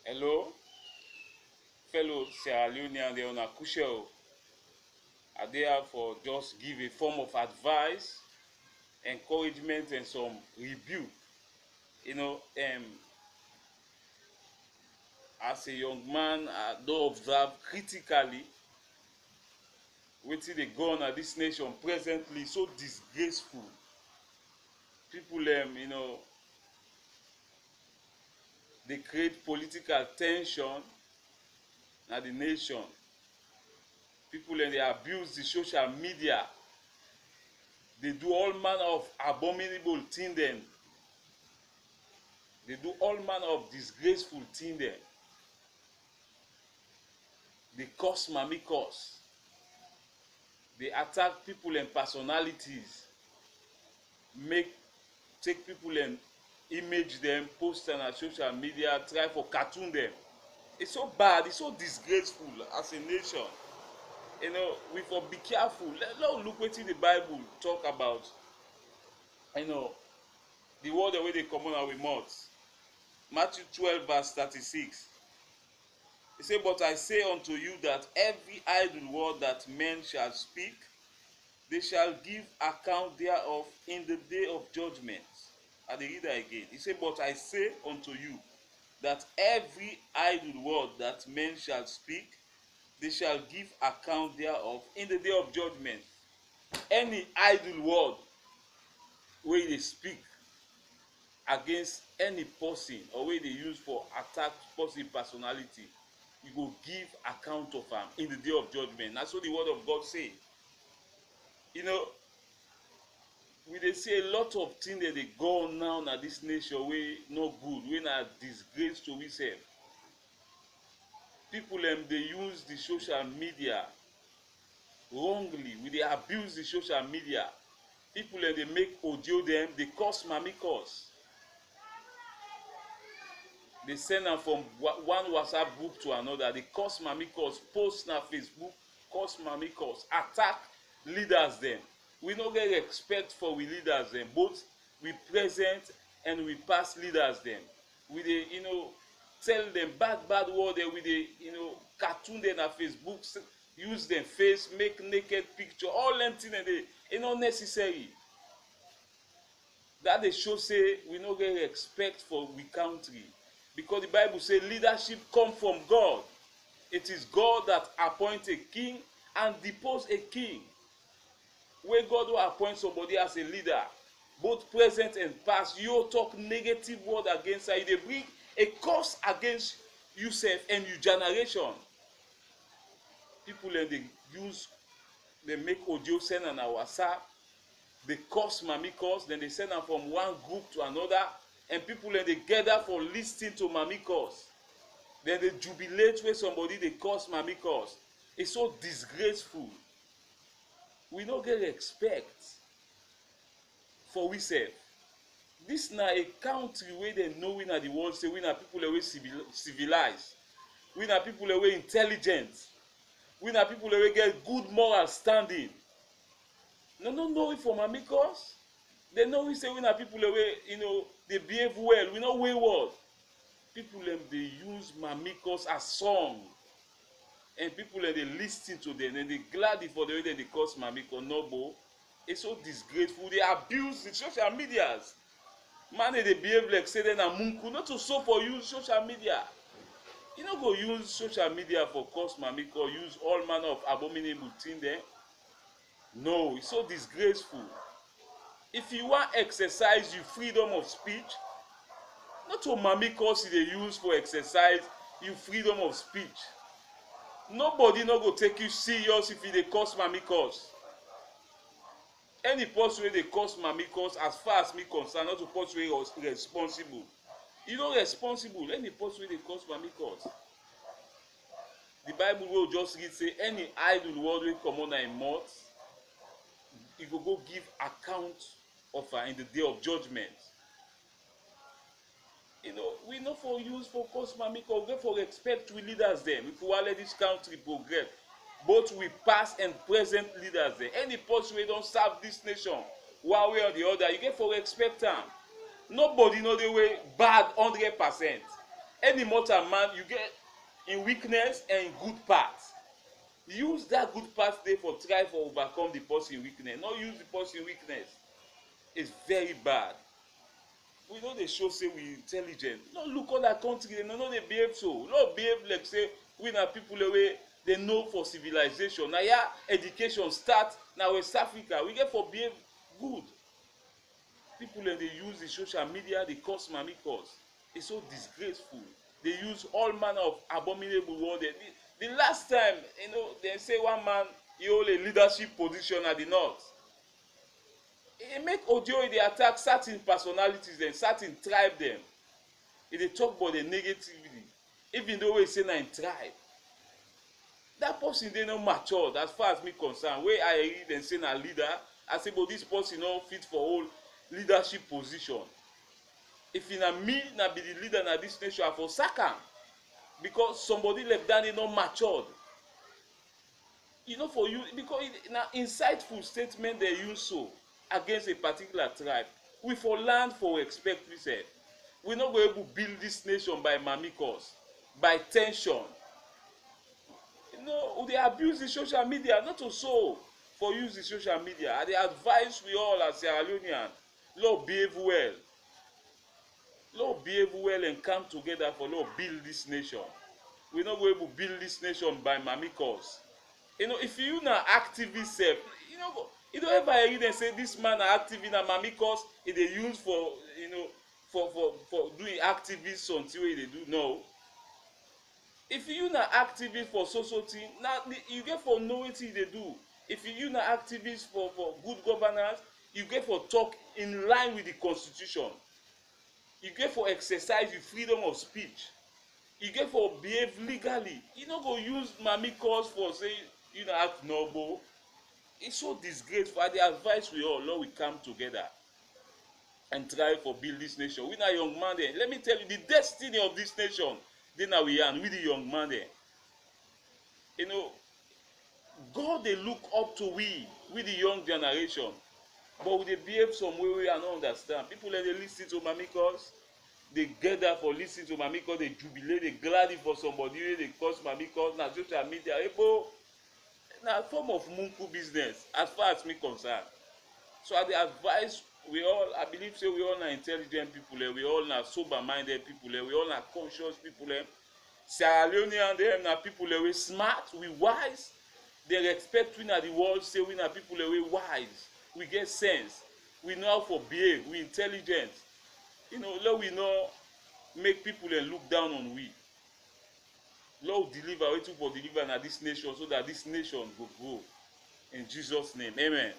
Hello, fellow Sierra Leonean, they on a crucial. Are there for just give a form of advice, encouragement, and some rebuke. You know, as a young man, I do observe critically wetin dey go on at this nation presently so disgraceful. People, they create political tension na the nation. People they abuse the social media. They do all manner of abominable thing dem. They do all manner of disgraceful thing dem. They curse mami curse. They attack people and personalities. Take people and image them, post them on social media, try for cartoon them. It's so bad, it's so disgraceful as a nation. We for be careful. Let's look wetin the Bible talk about. The word wey dey comot out with mouth. Matthew 12 verse 36. He say, but I say unto you that every idle word that men shall speak, they shall give account thereof in the day of judgment. I dey read that again. He say, but I say unto you that every idle word that men shall speak, they shall give account thereof in the day of judgment. Any idle word wey dey speak against any person or wey dey use for attack person personality, you go give account of am in the day of judgment. Na so the word of God say. We dey see a lot of things that dey go on now na this nation wey no good, wey na disgrace to we sef. People dey use the social media wrongly. We dey abuse the social media. People dey make audio dem, dey curse mami curse. They send am from one WhatsApp group to another. They curse mami curse, post na Facebook, curse mami curse, attack leaders dem. We no get respect for we leaders dem. Both we present and we past leaders dem. We dey tell them bad word dem. We dey cartoon dem na Facebook, use dem face, make naked picture, all them things dem dey no necessary. That dey show say we no get respect for we country. Because the Bible say leadership come from God. It is God that appoints a king and depose a king. Where God will appoint somebody as a leader, both present and past, you talk negative word against her. They bring a curse against yourself and your generation. People they make audio send on our WhatsApp. They curse mami curse, then they send them from one group to another. And people they gather for listening to mami curse. Then they jubilate when somebody they curse mami curse. It's so disgraceful. We no get respect for we sef. This na a country where they know we na the world say we na people wey civilized. We na people wey intelligent. We na people wey get good moral standing. No know we for mami curse. They know we say we na people wey they behave well. We no wayward. People they use mami curse as song. And people they listen to them and they glad for the way they curse mami curse. No, it's so disgraceful. They abuse the social medias. Man they behave like say they na munku. Not to so for use social media. You no go use social media for curse mami curse. Use all manner of abominable thing there. No, it's so disgraceful. If you want exercise your freedom of speech, not to mami curse they use for exercise your freedom of speech. Nobody no go take you serious if you dey curse mami curse. Any person wey dey curse mami curse, as far as me concerned, not to person wey was responsible. You no responsible. Any person wey dey curse mami curse. The Bible will just read say any idle word wey comot na im mouth, e go give account of her in the day of judgment. We no for use for curse mami curse. We get for respect we leaders them. If we want let this country progress, both we past and present leaders them. Any person wey don serve this nation one way or the other, you get for respect am. Nobody know the way bad 100%. Any mortal man, you get in weakness and in good parts. Use that good part there for try for overcome the person weakness. Not use the person weakness. It's very bad. We know they show say we intelligent. No look other country, they no they behave so. No behave like say we na people away they know for civilization. Now yeah, education start now West Africa. We get for behave good. People they use the social media, they cause mammy cause. It's so disgraceful. They use all manner of abominable words. The last time, they say one man he hold a leadership position at the north. He make audio, they attack certain personalities, then certain tribe them. They talk about the negativity, even though we say na in tribe. That person they not matured as far as me concerned. Where I read and say na leader, I say but this person not fit for all leadership position. If na me na be the leader na this nation, I for sack am because somebody left down they not matured. For you because na insightful statement they use so against a particular tribe. We for land for respect we say. We not go able to build this nation by mamikos, by tension. They abuse the social media, not to so for use the social media. And they advise we all as Sierra Leonean, Lord behave well. Lord behave well and come together for Lord build this nation. We not go able to build this nation by mamikos. If you na activist self, you don't ever hear them say this man are activist na mamikos it they use for for doing activists until they do. No. If you na activist for social thing, now you get for know wetin they do. If you na activist for good governance, you get for talk in line with the constitution. You get for exercise the freedom of speech. You get for behave legally. You no go use mamikos for say you na act noble. It's so disgraceful. I dey advise we all, Lord, we come together and try for build this nation. We na young man there. Let me tell you, the destiny of this nation, then now we are, and we the young man there. God they look up to we the young generation, but we dey behave some way we are not understand. People they listen to mamikos, they gather for listen to mamikos, they jubilate, they glad for somebody, they cause mamikos, na social media, na form of munku business as far as me concerned. So I dey advise we all, I believe say we all na intelligent people, we all na sober-minded people, we all na conscious people. Sierra Leonean them na people we smart, we wise. They respect we na the world say we na people we wise, we get sense, we know how for behave, we intelligent. Let we know make people look down on we. Lord deliver, we to for deliver na this nation so that this nation will grow. In Jesus' name, amen.